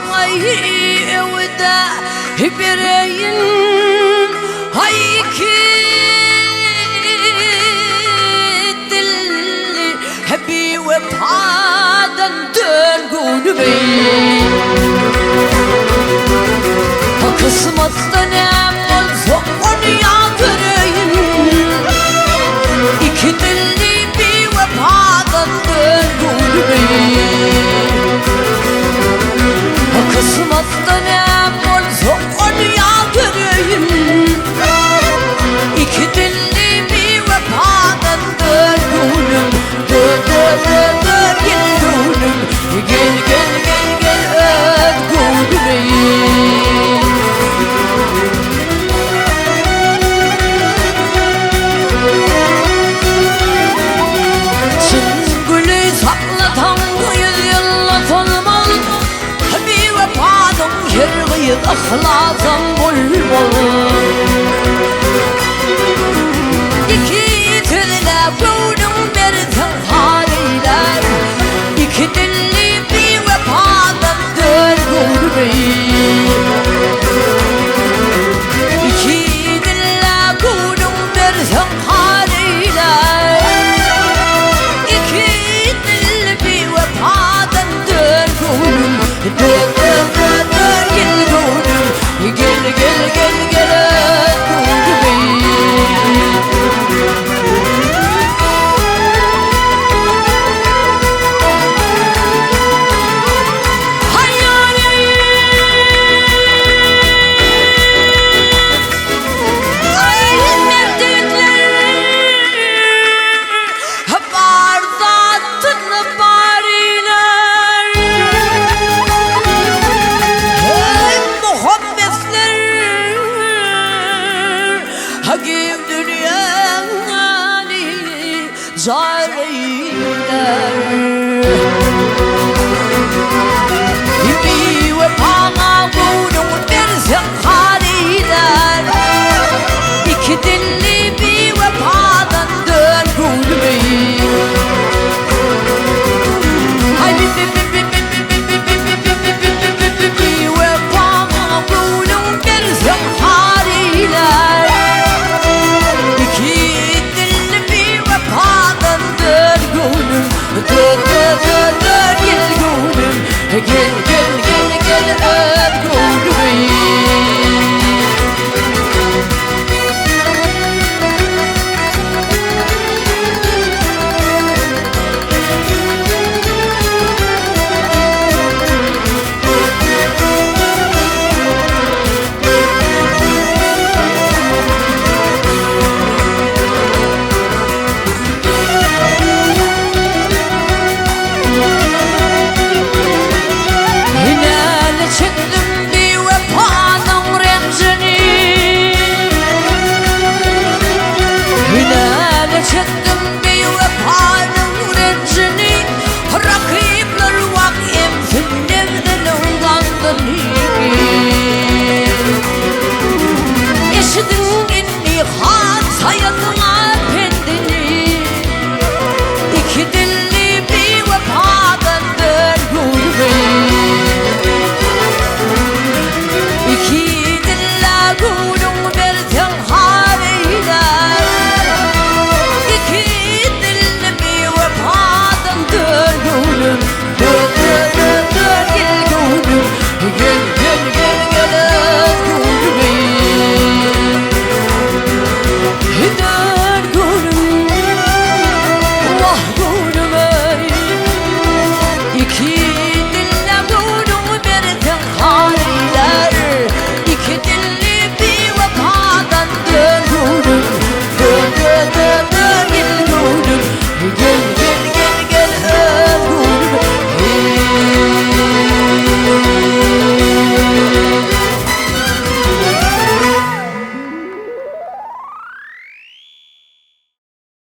صاغي ودا هبرين هيكي دل هبي وبهذا تنقول بي قسمتنا ملزقون يا قرين يكدلي بي وبهذا تنقول بي قسمتنا ملزقون يا قرين يكدلي بي وبهذا تنقول أخلاصا والمر يكيدلنا بونم برثن هاريلان يكدلي بي وبهذا الدرب بي يكيدلنا بونم برثن هاريلان يكيدلي بي وبهذا الدرب Zariler Gibi ve bana vurun dersin haliler İki dilli bir vefadan dön gülmeyi Hay ve bana vurun dersin haliler İki dilli bir vefadan gel gel gel gel öp gülüm